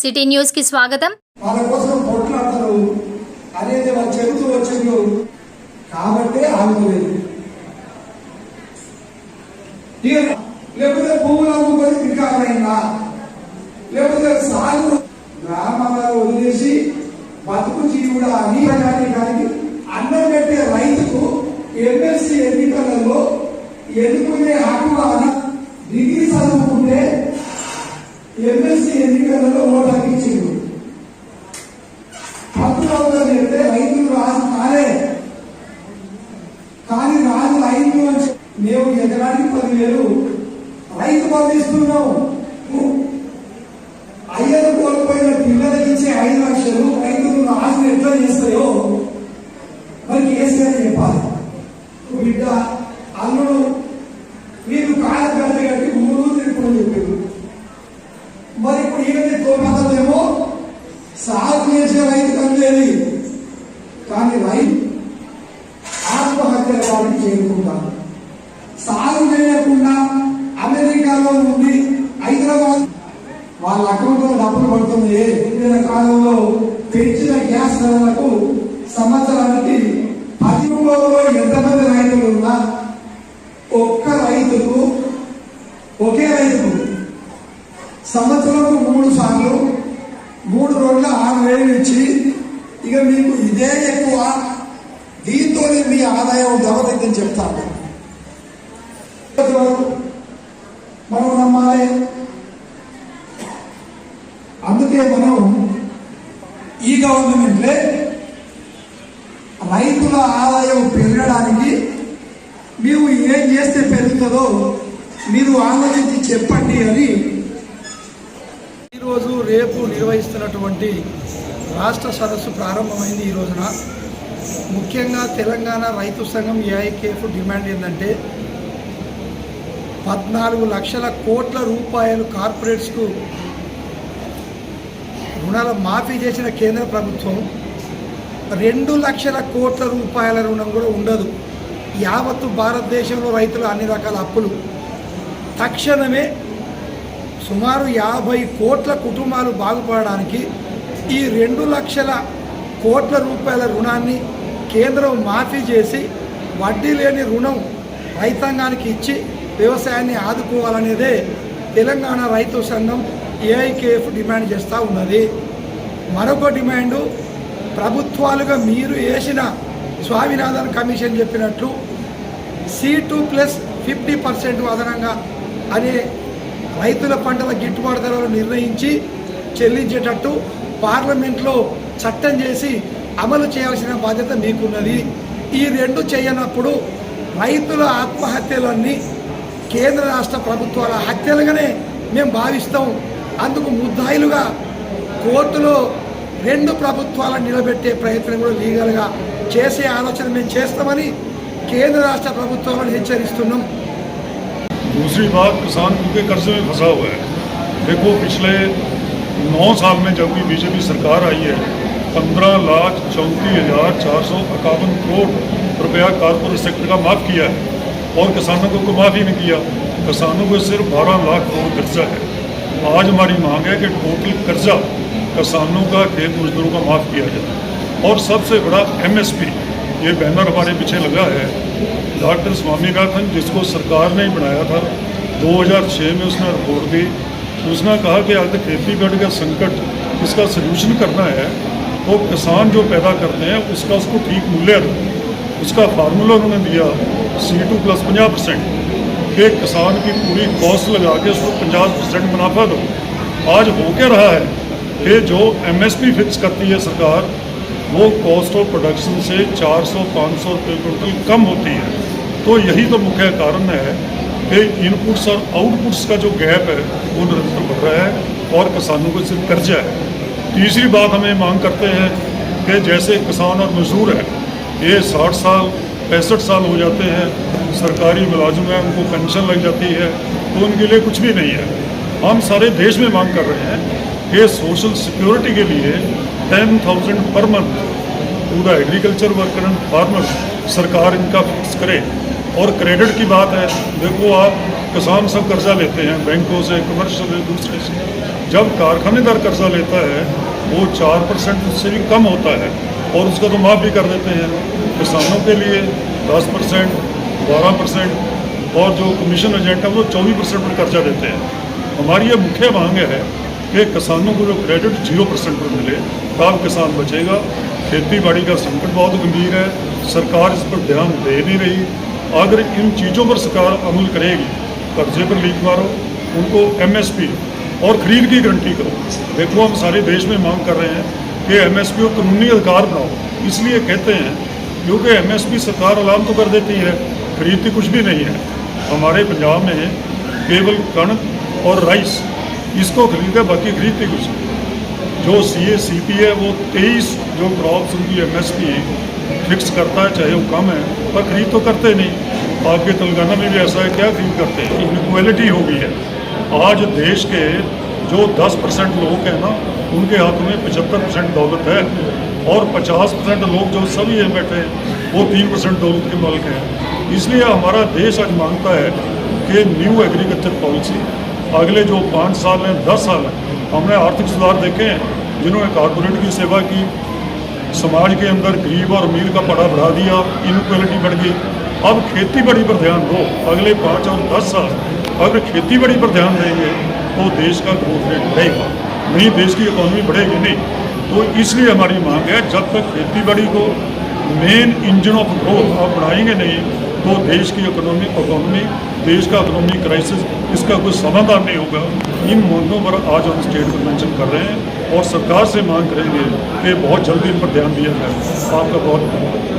City news కి స్వాగతం. వాళ్ళ కోసం కొట్లాడతారు అనేది వాళ్ళు చెబుతూ వచ్చిండ్రు కాబట్టి ఆగలేదు. లేకపోతే భూములు అమ్ముకొని తిరిగారైనా లేకపోతే సాగు గ్రామాలలో వదిలేసి బతుకు జీవుడా అని కానీ అన్నం పెట్టే రైతుకు ఎమ్మెల్సీ ఎన్నికలలో ఎన్నుకునే హక్కు అని డిగ్రీ చదువుకుంటే ఎమ్మెల్సీ ఎన్నికలలో ఓటు ఇచ్చిండు. హక్కులు అంటే రైతులు రాజు కాలే కానీ రాజు రైతు అని మేము ఎకరానికి 10,000 రైతు పంపిస్తున్నాం. అయ్యను కోల్పోయిన పిల్లలకి ఇచ్చే 5 లక్షలు రైతులు రాజులు ఎట్లా చేస్తాయో మరి కేసీఆర్ చెప్పాలి. బిడ్డ అల్లుడు మీరు కాలగడ్డ కట్టి 3 రోజులు తిరుగుతుందని చెప్పారు. మరి ఇప్పుడు ఈయన తోపేమో సాగు చేసే రైతు కనలేదు కానీ రైతు ఆత్మహత్యల వాడికి చేరుకుంటారు. సాగు చేయకుండా అమెరికాలో ఉండి హైదరాబాద్ వాళ్ళ అకౌంట్లో డబ్బులు పడుతుంది. ఇతర కాలంలో పెంచిన గ్యాస్ ధరలకు సంవత్సరానికి 10 ఎంతమంది రైతులు ఉన్నా ఒక్క రైతుకు ఒకే రైతుకు సంవత్సరంకు 3 సార్లు 3 రోజుల 6,000 ఇచ్చి ఇక మీకు ఇదే ఎక్కువ, దీంతో మీ ఆదాయం దెబ్బతిందని చెప్తాను. మనం నమ్మాలి. అందుకే మనం ఈ గవర్నమెంట్లే రైతుల ఆదాయం పెరగడానికి మేము ఏం చేస్తే పెరుగుతుందో మీరు ఆలోచించి చెప్పండి అని ఈరోజు రేపు నిర్వహిస్తున్నటువంటి రాష్ట్ర సదస్సు ప్రారంభమైంది. ఈ రోజున ముఖ్యంగా తెలంగాణ రైతు సంఘం ఏఐకేఎఫ్ డిమాండ్ ఏంటంటే 14 లక్షల కోట్ల రూపాయలు కార్పొరేట్స్కు రుణాల మాఫీ చేసిన కేంద్ర ప్రభుత్వం 2 లక్షల కోట్ల రూపాయల రుణం కూడా ఉండదు. యావత్తు భారతదేశంలో రైతులు అన్ని రకాల అప్పులు. తక్షణమే సుమారు 50 కోట్ల కుటుంబాలు బాగుపడడానికి ఈ 2 లక్షల కోట్ల రూపాయల రుణాన్ని కేంద్రం మాఫీ చేసి వడ్డీ లేని రుణం రైతాంగానికి ఇచ్చి వ్యవసాయాన్ని ఆదుకోవాలనేదే తెలంగాణ రైతు సంఘం ఏఐకేఎఫ్ డిమాండ్ చేస్తూ ఉన్నది. మరొక డిమాండు, ప్రభుత్వాలుగా మీరు వేసిన స్వామినాథన్ కమిషన్ చెప్పినట్లు C2+50% అదనంగా అనే రైతుల పంటల గిట్టుబాటు ధరలు నిర్ణయించి చెల్లించేటట్టు పార్లమెంట్లో చట్టం చేసి అమలు చేయాల్సిన బాధ్యత మీకున్నది. ఈ 2 చేయనప్పుడు రైతుల ఆత్మహత్యలన్నీ కేంద్ర రాష్ట్ర ప్రభుత్వాల హత్యలుగానే మేము భావిస్తాం. అందుకు ముద్దాయిలుగా కోర్టులో 2 ప్రభుత్వాలను నిలబెట్టే ప్రయత్నం కూడా లీగల్గా చేసే ఆలోచన మేము చేస్తామని కేంద్ర రాష్ట్ర ప్రభుత్వాలను హెచ్చరిస్తున్నాం. दूसरी बात, किसान क्योंकि कर्ज में फंसा हुआ है. देखो पिछले 9 साल में जब भी बीजेपी सरकार आई है 15,34,451 करोड़ रुपया कॉर्पोरेट सेक्टर का माफ़ किया है और किसानों को माफ़ ही नहीं किया. किसानों को सिर्फ 12 लाख करोड़ कर्जा है. आज हमारी मांग है कि टोटल कर्जा किसानों का, खेत मजदूरों का माफ़ किया जाए. और सबसे बड़ा MSP, ये बैनर हमारे पीछे लगा है, डॉक्टर स्वामीनाथन जिसको सरकार ने ही बनाया था 2006 में, उसने रिपोर्ट दी. उसने कहा कि अगर खेती बाड़ी का संकट इसका सल्यूशन करना है तो किसान जो पैदा करते हैं उसका उसको ठीक मूल्य दो. उसका फार्मूला उन्होंने दिया C2+50%, कि किसान की पूरी कॉस्ट लगा के उसको 50% मुनाफा दो. आज हो क्या रहा है कि जो MSP फिक्स करती है सरकार वो कॉस्ट ऑफ प्रोडक्शन से 400-500 रुपये क्विंटल कम होती है. तो यही तो मुख्य कारण है कि इनपुट्स और आउटपुट्स का जो गैप है वो निरंतर बढ़ रहा है और किसानों को सिर्फ कर्जा है. तीसरी बात हमें मांग करते हैं कि जैसे किसान और मजदूर है ये 60 साल 65 साल हो जाते हैं, सरकारी मुलाजिम है, उनको पेंशन लग जाती है तो उनके लिए कुछ भी नहीं है. हम सारे देश में मांग कर रहे हैं कि सोशल सिक्योरिटी के लिए 10,000 पर month to the agriculture worker and farmer सरकार इनका फिक्स करे. और क्रेडिट की बात है, देखो आप किसान सब कर्जा लेते हैं बैंकों से, कमर्शियल से, दूसरे से. जब कारखानेदार कर्जा लेता है वो 4% से भी कम होता है और उसका तो माफ़ भी कर देते हैं। किसानों के लिए 10%, 12% और जो कमीशन एजेंट है वो 24% पर कर्जा देते हैं। हमारी ये मुख्य मांग है कि किसानों को जो क्रेडिट 0% पर मिले तब किसान बचेगा। खेती बाड़ी का संकट बहुत गंभीर है, सरकार इस पर ध्यान दे नहीं रही। अगर इन चीज़ों पर सरकार अमल करेगी, कर्जे पर लीक मारो, उनको MSP और खरीद की गारंटी करो। देखो हम सारे देश में मांग कर रहे हैं कि MSP को कानूनी अधिकार बनाओ। इसलिए कहते हैं क्योंकि MSP सरकार ऐलान तो कर देती है, खरीदती कुछ भी नहीं है। हमारे पंजाब में केवल कणक और राइस इसको खरीदे, बाकी खरीदती कुछ नहीं। जो CA-CP है वो 23 जो क्रॉप्स उनकी MSP फिक्स करता है, चाहे वो कम है, पर खरीद तो करते नहीं। आपके तेलंगाना में भी ऐसा है, क्या खरीद करते हैं? इनक्वालिटी हो गई है। आज देश के जो 10% लोग हैं ना, उनके हाथ में 75% दौलत है और 50% लोग जो सभी यहाँ बैठे हैं वो 3% दौलत के मालिक हैं। इसलिए हमारा देश आज मांगता है कि न्यू एग्रीकल्चर पॉलिसी अगले जो 5 साल हैं, 10 साल हैं, हमने आर्थिक सुधार देखे हैं जिन्होंने कारपोरेट की सेवा की, समाज के अंदर गरीब और अमीर का पड़ा बढ़ा दिया, इनक्वालिटी बढ़ गई। अब खेती बाड़ी पर ध्यान दो। अगले 5 और 10 साल अगर खेती बाड़ी पर ध्यान देंगे तो देश का ग्रोथ रेट बढ़ेगा, नहीं देश की इकोनॉमी बढ़ेगी नहीं। तो इसलिए हमारी मांग है जब तक खेती बाड़ी को मेन इंजन ऑफ ग्रोथ आप बनाएंगे नहीं तो देश की इकोनॉमी देश का इकोनॉमिक क्राइसिस इसका कोई समाधान नहीं होगा। इन मुद्दों पर आज हम स्टेट कन्वेंशन कर रहे हैं और सरकार से मांग करेंगे कि बहुत जल्दी इन पर ध्यान दिया जाए। आपका बहुत धन्यवाद।